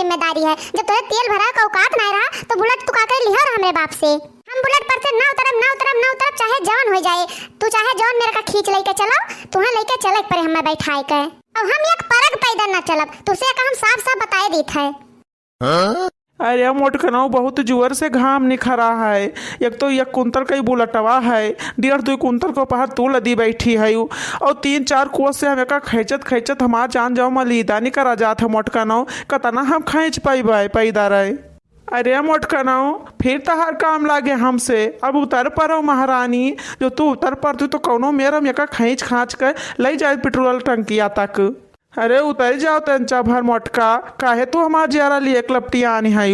जिम्मेदारी है। जब तुझे तेल भरा का औकात नहीं रहा तो बुलेट तू का कर लिया और हमरे बाप से। हम बुलेट पर से ना उतरब चाहे जवन हो जाए। तू चाहे जवन मेरे का खींच लेके चलो, तुहे लेके चले पर हमें बैठाए के। अब हम एक परग पैदल ना चलब, तुसे का हम साफ बताए देत है। अरे मोटकनौ बहुत जोर से घाम निखरा है। एक तो 1 कुंतल का ही बुलटवा है, 1.5-2 कुंतल को पहाड़ तू लदी बैठी है और 3-4 कोस से हमें का खैचत हमार जान जाओ मलीदा नहीं करा जात है। मोटकनौ कतना हम खींच पाई पैदा रहे। अरे मोटकनौ फिर तहार काम लागे हमसे। अब उतर पर महारानी, जो तू उतर पर तू तो कौनो मेरा मेका खींच खाँच कर ले जाए पेट्रोल टंकिया तक। अरे उतर जाओ तंचा भर मोटका, काहे तू हमार जियारा लिए एक लपटिया आनी है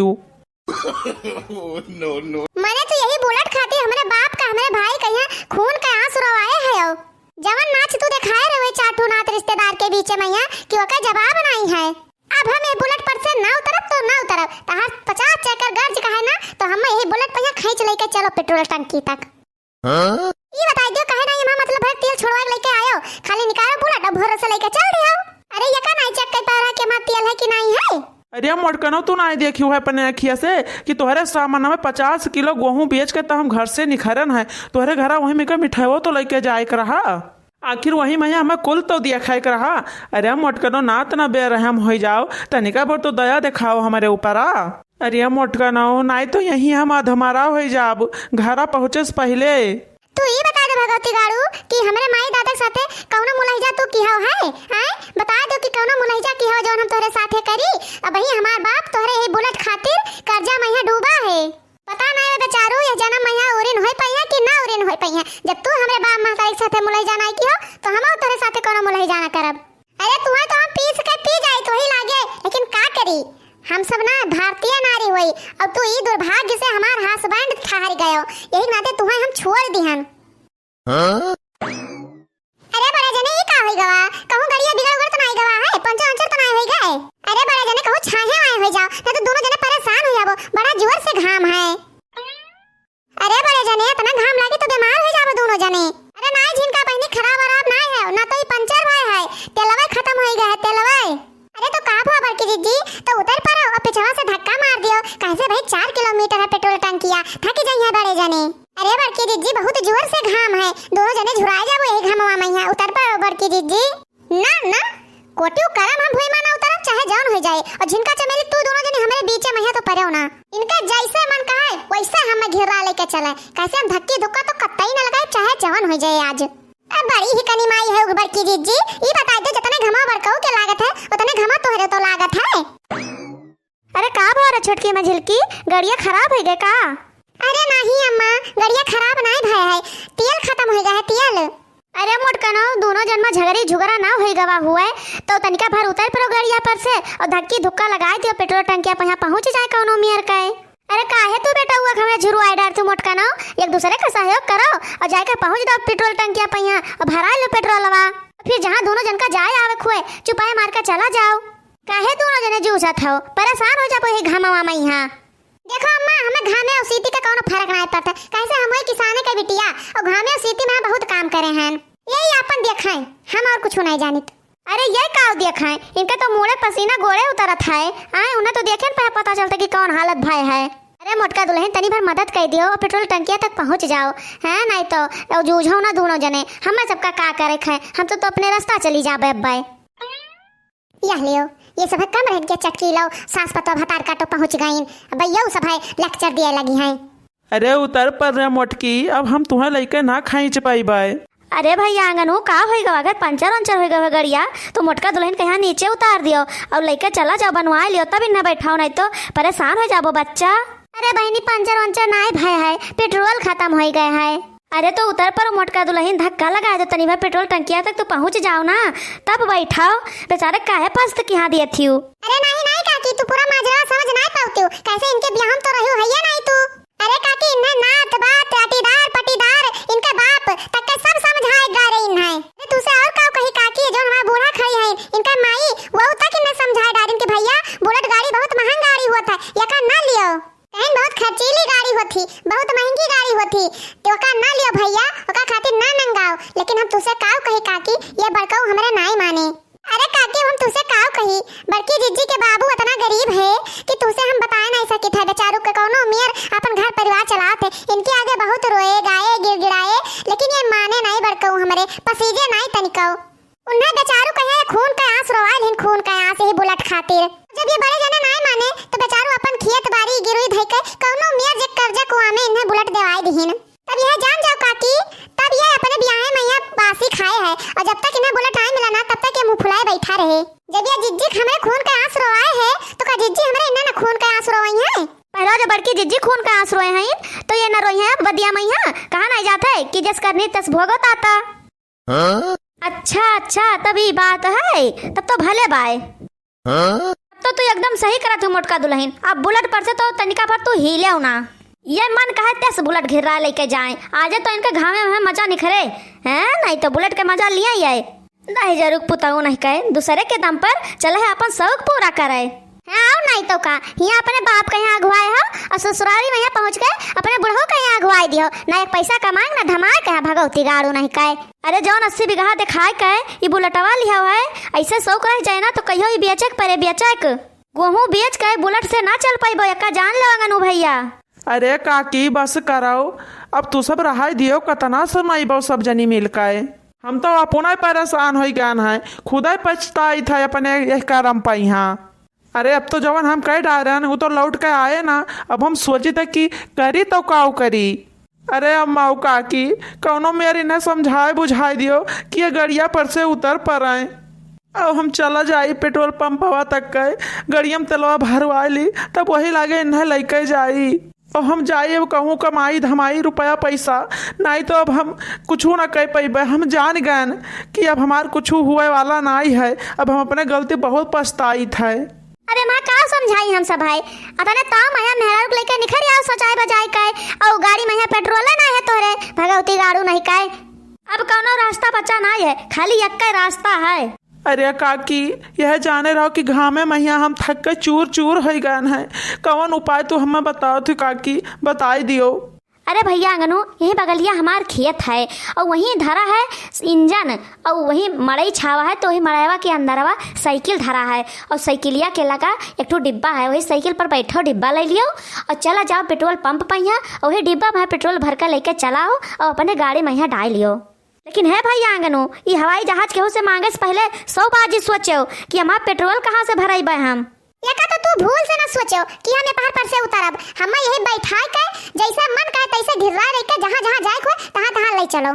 मैंने तो यही बुलेट खाती हमारे बाप का हमारे भाई का यहाँ खून का आंसू रवाए है। जवन नाच तू दिखाए रहे चाटू नाथ रिश्तेदार के बीच में यहाँ कि ओका जवाब नहीं है। अब हम ये बुलेट पर से ना उतरब तो ना उतरब, तहार 50 चक्कर गर्ज का है ना तो हम यही बुलेट पर यहाँ खींच लेके चलो पेट्रोल टंकी तक। ये बता दो कहे ना यहाँ मतलब भर तेल छोड़वा लेके आयो, खाली निकालो बुलेट और भरोसा लेके चल दियो। अरे ये का नहीं चेक कर पा रहा कि हमारा तेल है कि नहीं है। अरे मोटकनौ तू नहीं देखियो है अपने अखिया से कि तोहरे सामान में 50 किलो गेहूं बेच के तो हम घर से निखरन है। तोहरे घर वही में मिठाई तो लेके जाए कर रहा, आखिर वही मैया हमें कुल तो दिया खाए कर रहा। अरे मोटकनौ नात ना बेरहम हो जाओ, तनिका भर तो दया दिखाओ हमारे ऊपर। अरे मोटकनौ नहीं तो यही हम अधमरा हो जाब घरा पहुँचे से पहले। तू ये बता दे भगवती गाड़ू कि हमारे माई दादा के साथे कौनो मुलाहिजा तू की है हैं? बता दो कि कौनो मुलाहिजा की है जो हम तोरे साथे करी। अब ही हमार बाप तोरे ही बुलेट खातिर कर्जा मैया डूबा है। पता नहीं बेचारू ये जन्म मैया उरिन होई पई है कि ना उरिन होई पई है। जब तू हमरे बाप महतारी के साथे मुलाहिजा नहीं की हो तो हम तोरे साथे कौनो मुलाहिजा ना करब। अरे तुहे तो हम पीस के पी जाए तो ही लागे, लेकिन का करी हम सब ना भारतीय नारी हुई। अब तू ई दुर्भाग्य से हमार हस्बैंड ठहर गयो, यही नाते तुम्हें हम छोड़ दिहन। अरे बड़े जने ये का होई गवा, कहूं गड़िया बिगड़ उगड़ तो नहीं गवा है, पंचर अंचर तो नहीं होई गए। अरे बड़े जने कहूं छाहे आए हो जाओ, नहीं तो दोनों जने परेशान हो जाबो, बड़ा जोर से घाम है। अरे बड़े जने इतना घाम लागे तो बीमार हो जाबो दोनों जने। अरे नहीं जिनका बहनी खराब वराब नहीं है ना तो ये पंचर भाई है, तेलवा खत्म हो गया है तेलवा। अरे तो का हुआ बड़की दीदी, तो उतर पर और पिछवा से धक्का मार दियो, कैसे भाई 4 किलोमीटर है पेट्रोल टंकिया, थक जाइए बड़े जने। अरे बड़की दीदी बहुत जोर से घाम है, दोनों जने झुरा जाबो यही घामवा में। उतर पर बड़की दीदी। ना ना कोटियो करम हम भुई माना उतरब चाहे जान हो जाए, और जिनका चमेली तू दोनों जने हमारे बीच में है तो परेओ ना। इनका जैसे मन का है वैसे हम घेरा लेके चले, कैसे हम धक्की धुक्का तो कतई न लगाए चाहे जवान हो जाए आज। अब बड़ी ही कनी माई है बड़की दीदी, ये बता दे जितने घमा बड़काऊ के लागत है उतने घमा तोहरे तो लागत है। अरे का भो रे छोटकी मझिलकी, गड़िया खराब हो गए का? अरे नहीं अम्मा, गड़िया खराब नहीं भय है, तेल खत्म हो गया है तेल। अरे मोटकनौ दोनों जन्म झगड़ी झुगड़ा ना होई गवा हुआ है तो तनिका भर उतर पड़ो गड़िया पर से और धक्की धुक्का लगा दियो पेट्रोल टंकिया पर यहाँ पहुंच जाए कौनो मियर का। अरे काहे तू बेटा हुआ हमें झुरु आई डार तू मोटकनौ, एक दूसरे का सहयोग करो और जाके पहुंच जाओ पेट्रोल टंकिया पर यहाँ और भरा लो पेट्रोलवा, फिर जहाँ दोनों जन का जाए आवे खुए चुपाए मार कर चला जाओ। काहे दोनों जने जूझत हो, परेशान हो जाबो ही घामवा में यहाँ। देखो अम्मा हमें घामे और सीती का कौनो फर्क नहीं पड़ता, कैसे हम किसाने के बिटिया और घामे और सीती में बहुत काम करे हैं, यही अपन देखाएं, हम और कुछ नहीं जानित। अरे ये का देखाएं, इनके तो मुड़े पसीना गोड़े उतरत है, आए उन्हें तो देखे पे पता चलता कि कौन हालत भाई है। अरे मोटका दुल्हन तनी भर मदद कर दियो और पेट्रोल टंकिया तक पहुंच जाओ है, नहीं तो जूझो ना दोनों जने, हमें सबका का करे है, हम तो अपने रास्ता चली जाबे। बाय यह लियो ये सब कम रह के चटकी लो, सांस पतो भतार काटो पहुंच गईन भैया सब है लेक्चर दिए लगी हैं। अरे उतर पर रे मोटकी, अब हम तुम्हें लेके ना खींच पाई बाय। अरे भैया आंगन हो का होएगा, अगर पंचर वंचर होएगा गड़िया तो मोटका दुल्हन के यहाँ नीचे उतार दियो और लेके चला जाओ, बनवा लियो तब इन्हें बैठाओ, नहीं तो परेशान हो जाबो बच्चा। अरे बहनी पंचर वंचर नहीं भय है, पेट्रोल खत्म हो गए है। अरे तो उतर पर मोटका दुल्हन धक्का लगा दो तनी भर पेट्रोल टंकिया तक तो पहुंच जाओ ना, तब बैठाओ, बेचारे काहे पस्त की यहाँ दिए थी। अरे नहीं काकी तू पूरा माजरा समझ नहीं पाती हो, कैसे इनके ब्याह तो रही है या नहीं तू। अरे काकी इन्हें नात बात अटीदार पटीदार इनके बाप तक के सब समझाए गा रही इन्हें। अरे तुसे और काऊ कही काकी जो हमारा बूढ़ा खाई है इनका माई वो तक इन्हें समझाए डाल इनके भैया बुलेट गाड़ी बहुत महंगा गाड़ी होता है, या का ना लियो, कहीं बहुत खर्चीली गाड़ी होती, बहुत महंगी गाड़ी होती, तो का ना लियो भैया, ओका खातिर ना नंगाओ। लेकिन हम तुसे काऊ कही काकी ये बड़काऊ हमारे नाई माने। अरे काकी हम तुसे काऊ कही, बड़की जिज्जी के बाबू इतना गरीब गरीब है कि तुझसे हम बता नहीं सके थे। बेचारू के कौनो उम्र अपन घर परिवार चलाते, इनके आगे बहुत रोए गाए गिड़गिड़ाए, लेकिन ये माने नहीं बड़कऊ हमरे पसीजे नहीं तनिकऊ। उन्हें बेचारू कहे खून का आंस रोवाल हिन, खून का आंस ही बुलेट खातिर। जब ये बड़े जने नहीं माने तो बेचारू अपन खेत बाड़ी गिरोई धई के कौनो उम्र जे कर्जा कुआ में इन्हें बुलेट देवाई दिहिन। तब यह जान जाओ काकी, तब ये अपने ब्याहे मैया बासी खाए है, और जब तक इन्हें बुलेट नहीं मिला ना तब तक ये मुंह फुलाए बैठा रहे। जब ये जिज्जी हमारे खून का आंस रोवाए है तो का जिज्जी हमारे इन्हें ना खून का आंस रोवाई है। पहला जो बड़की जिज्जी खून का आंस रोए हैं तो ये न रोई है बदिया मैया, कहा नहीं जाता है कि जस करनी तस भोगत आता। अच्छा अच्छा तभी बात है, तब तो भले बाय। तो तू एकदम सही करत हो मोटका दुल्हन। अब बुलेट पर से तो तनिका पर तू हिले ना, ये मन कहे तेस बुलेट घिरा लेके जाए, आज तो इनके घामे में मजा निखरे हैं, नहीं तो बुलेट के मजा लिया ही है। नहीं जरूर पुताऊ नहीं कहे दूसरे के दम पर चले है अपन शौक पूरा करे। हाँ नहीं तो का यहाँ अपने बाप के यहाँ अगुवाए हो और ससुराली में यहाँ पहुँच गए अपने बुढ़ऊ के यहाँ अगुवाई दियो, ना एक पैसा कमाए ना धमाए कहे भगवती गाड़ू नहीं कहे। अरे जौन 80 बीघा दिखाए कहे ये बुलेटवा लिया हुआ है, ऐसे शौक रह जाए ना तो कहियो ही बेचक परे बेचक गेहूँ बेच के बुलेट से ना चल पाइबो, यक्का जान लो भैया। अरे काकी बस कराओ, अब तू सब रहाई दियो, कतना सुनाइबो सब जनी मिल के। हम तो अपना परेशान हो गए हैं, खुदा पछताई था अपने यह करम पाई। हाँ अरे अब तो जवन हम कह डाल रहे हैं वो तो लौट के आए ना, अब हम सोचे थे कि करी तो काऊ करी। अरे अम्माऊ काकी कौनो मेरी ने समझाए बुझाई दियो कि ये गड़िया पर से उतर पर आए। अब हम चला जाई पेट्रोल पंप हवा तक गए, गड़िया में तेलवा भरवा ली, तब वही लागे इन्हें लेके जाई। अब हम जाइए अब कहूँ कमाई धमाई रुपया पैसा, नहीं तो अब हम कुछ ना कह पाइबे। हम जान गए कि अब हमार कुछ हुए वाला नहीं है, अब हम अपने गलती बहुत पछताई थे। अरे माँ का समझाई हम सब भाई, अतने ताऊ मैया मेहरारू लेके निखर आओ सोचाई बजाई काए, और गाड़ी में पेट्रोल ना है तोरे भगवती गाड़ू नहीं काए। अब कौनो रास्ता बचा नहीं है, खाली एक का रास्ता है। अरे काकी यह जाने रहो कि घामे मैया हम थक के चूर चूर हो गए हैं, कौन उपाय तो हमें बताओ थी काकी, बताई दियो। अरे भैया अंगनू यही बगलिया हमार खेत है और वहीं धरा है इंजन और वहीं मड़ई छावा है, तो वही मड़ैवा के अंदरवा साइकिल धरा है और साइकिलिया के लगा एक ठो डिब्बा है, वही साइकिल पर बैठो डिब्बा ले लियो और चला जाओ पेट्रोल पंप पहिया और वही डिब्बा में पेट्रोल भर कर लेके चलाओ और अपने गाड़ी में यहाँ डाल लियो। लेकिन है भैया अंगनू ये हवाई जहाज केहू से मांगे से पहले 100 बार सोचो कि हमारा पेट्रोल कहाँ से भराइबे हम। यका तो तू भूल से ना सोचो कि हमें पहाड़ पर से उतरब, हम यही बैठा के जैसा मन करे तैसे घिरा रह के जहाँ जहाँ जाए को तहाँ तहाँ ले चलो।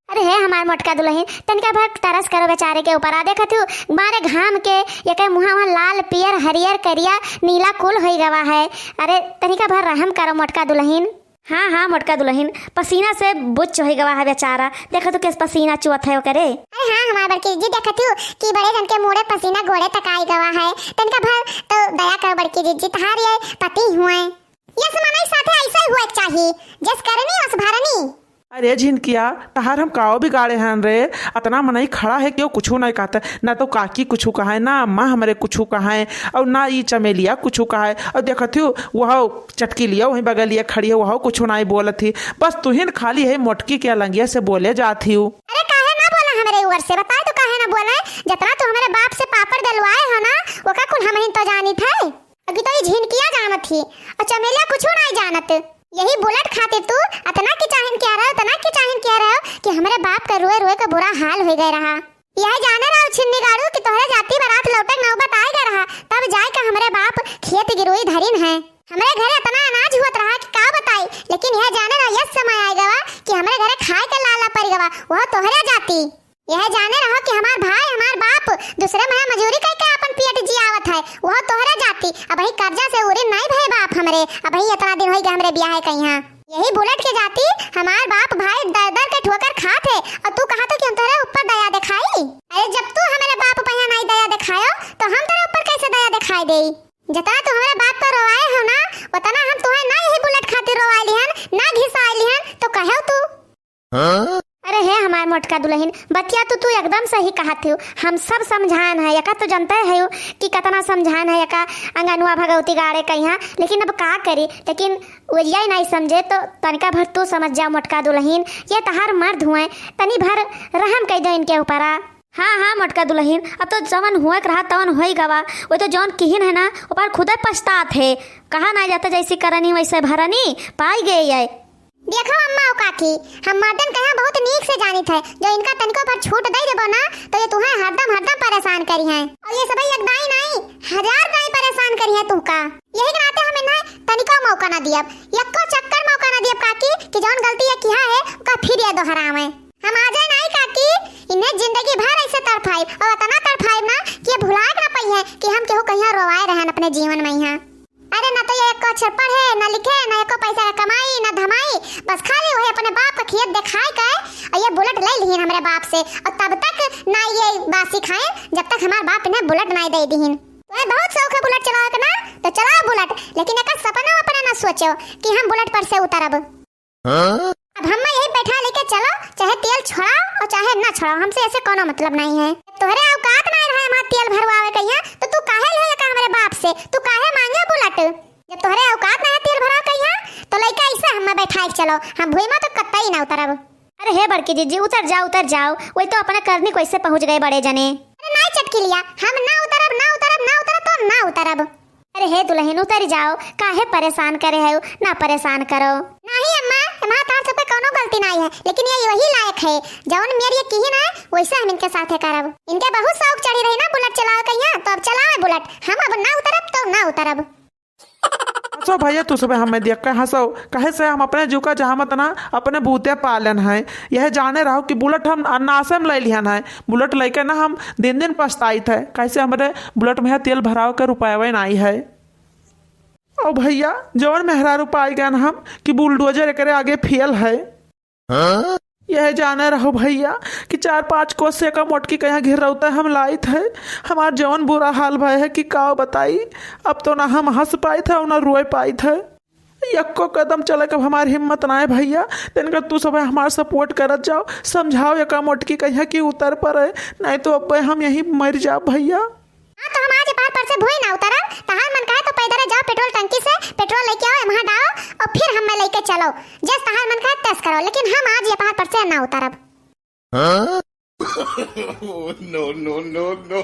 अरे है हमार मोटका दुल्हन तनिका भर तरस करो बेचारे के ऊपर, आ देखा तू मारे घाम के ये मुहा वहाँ लाल पियर हरियर करिया नीला कुल हो गवा है। अरे तनिका भर रहम करो मोटका दुल्हन। हाँ हाँ मोटका दुल्हन पसीना से बुच्च हो गवा है बेचारा, देखो तो किस पसीना चुअत है करे। अरे हाँ हमारे बड़की जी देखा तू कि बड़े जन के मुड़े पसीना गोड़े तक आई गवा है, तनिका भर तो दया करो बड़की जी तहार ये पति हुए ये समानाई साथे ऐसा ही हुए चाहिए जस करनी वस भरनी। अरे झिनकिया तहार हम काओ भी गाड़े हैं रे, अतना मनई खड़ा है क्यों कुछ नहीं कहता, ना तो काकी कुछ कहा है ना अम्मा हमारे कुछ कहा है और ना ये चमेलिया कुछ कहा है, और देखती हो वह चटकी लिया वहीं बगल लिया खड़ी है वह कुछ नहीं बोलत थी, बस तुहिन खाली है मोटकी के अलंगिया से बोले जाती हूँ। अरे काहे ना बोला हमारे ऊपर से बताए तो काहे ना बोला, जितना तो हमारे बाप से पापड़ डलवाए हो ना वो का कुल हम ही तो जानी थे, अभी तो ये झिनकिया जानत थी और चमेलिया कुछ नहीं जानत। यही बुलेट खाते तू अतना की चाहन क्या रहा तना की चाहन क्या रहा कि हमारे बाप का रोए रोए का बुरा हाल हो गया रहा। यह जाने रहा छिन्नी गाड़ू कि तोहरे जाती बारात लौटक नौबत आएगा रहा, तब जाए का हमारे बाप खेत गिरोई धरिन है, हमारे घरे इतना अनाज हुआ रहा कि का बताई, लेकिन यह जाने रहा यह समय आएगा कि हमारे घरे खाए का लाला पड़ गवा वह तोहरे जाती। यह जाने रहो कि हमार भाई हमार बाप दूसरे में मजूरी करके अपन पेट जियावत है वह तोहरा जाती, अब ही कर्जा से उरी नहीं भाई बाप हमरे, अब ही इतना दिन हो गया हमरे ब्याह कहीं। यही बुलेट के जाती हमार बाप भाई दर दर के ठोकर खाते और तू कहा तो कि हम तेरे ऊपर दया दिखाई। अरे जब तू हमारे बाप पर नहीं दया दिखायो तो हम तेरे ऊपर कैसे दया दिखाई दे, जितना तू हमारे बाप पर रोवाए हो ना उतना हम तुम्हें ना यही बुलेट खातिर रोवाई लिहन ना घिसाई लिहन तो कहो तू। अरे है हमारे मोटका दुल्हन बतिया तो तू एकदम सही कहा थी, हम सब समझान है यका तो जानते है कि कितना समझान है यका अंगनुआ भगवती गाड़े कहीं, लेकिन अब का करी, लेकिन वजिया ही नहीं समझे तो तनिका भर तू समझ जा मोटका दुल्हन, ये तहार मर्द हुए तनी भर रहम कह दो इनके ऊपर। हाँ हाँ मोटका दुल्हन, अब तो जवन हुए रहा तवन हो ही गवा। वो तो जौन किहिन है ना ऊपर खुद पछतात है। कहा ना जाता जैसी करनी वैसे भरनी पाई गई है। देखो अम्मा और काकी, हम मर्दन कहाँ बहुत नीक से जानित है। जो इनका तनिको पर छूट दे देबो ना तो ये तुम्हें हरदम हरदम परेशान करी हैं। और ये सभी एक दाई नहीं 1000 दाई परेशान करी है तुमका। यही के नाते हम इन्हें तनिको मौका ना दियब, यक्को चक्कर मौका ना दियब काकी कि जौन गलती ये किया है उसका फिर ये दोहरावे। हम आ जाए नहीं काकी, इन्हें जिंदगी भर ऐसे तड़फाई और इतना तड़फाई ना कि ये भुला के ना पाई है कि हम केहू कहीं रोवाए रहन अपने जीवन में यहाँ। अरे ना तो ये एको अक्षर पढ़े ना लिखे ना एको पैसा कमाई ना धमाई, बस खाली वही अपने बाप का खेत दिखाई के और ये बुलेट ले ली हमारे बाप से। और तब तक ना ये बासी खाए जब तक हमारे बाप इन्हें बुलेट ना दे दीहिन। तुम्हें बहुत शौक है बुलेट चलाओ का ना तो चलाओ बुलेट, लेकिन एक सपना अपना ना सोचो कि हम बुलेट पर से उतरब। अब हम यही बैठा लेके चलो, चाहे तेल छोड़ाओ और चाहे ना छोड़ाओ, हमसे ऐसे कोनो मतलब नहीं है। तोहरे औकात नहीं रहा हमारा तेल भरवावे कहिया तो तू काहे ले का हमारे बाप से, तू काहे मांगे बुलेट? जब तोहरे औकात नहीं तेल भराव कहिया तो लइका ऐसे हम बैठा के चलो, हम भुइमा तो कतई ना उतरब। अरे हे बड़की जीजी उतर जाओ। वही तो अपने करनी कैसे पहुँच गए बड़े जने। अरे नहीं चटकी लिया, हम ना उतरब तो ना उतरब। अरे हे दुल्हन उतर जाओ, काहे परेशान करे है, ना परेशान करो। नहीं अम्मा, हमारा तार सब पे कोनो गलती नहीं है, लेकिन ये वही लायक है जौन मेरी ये की ना वैसे हम इनके साथे करब। इनके बहुत शौक चढ़ी रही ना बुलेट चलाओ कहिया तो अब चलावे बुलेट, हम अब ना उतरब तो ना उतरब। हंसो भैया तू सुबह हमें देख कर हंसो, कहे से हम अपने जू का जहाँ मत ना अपने बूते पालन है। यह जाने रहो कि बुलेट हम नासे में ले लिहन है, बुलेट लेके ना हम दिन दिन पछताई थे कैसे हमारे बुलेट में तेल भराव के रुपया नहीं है। और भैया जवन मेहरा रुपया गया ना हम कि बुलडोजर करे आगे फेल है। यह जाने रहो भैया कि 4-5 कोस से का मोटकी कहीं घिर रहा हम लाई थे। हमार जवन बुरा हाल भय है कि का बताई, अब तो ना हम हंस पाए थे और ना रोए पाए थे। यक्को कदम चले कब हमारी हिम्मत ना है भैया, तेनका तू सब हमारा सपोर्ट करत जाओ, समझाओ यका मोटकी कहीं कि उतर पर है, नहीं तो अब हम यहीं मर जाओ भैया। हाँ तो हम आज पार पर से भोई ना उतरब, तहार मन कहे तो पैदल जाओ पेट्रोल टंकी से पेट्रोल लेके आओ वहाँ डालो और फिर हम लेके चलो, जस तहार मन कहे तस करो, लेकिन हम आज ये पार पर से ना उतरब। No, no, no, no.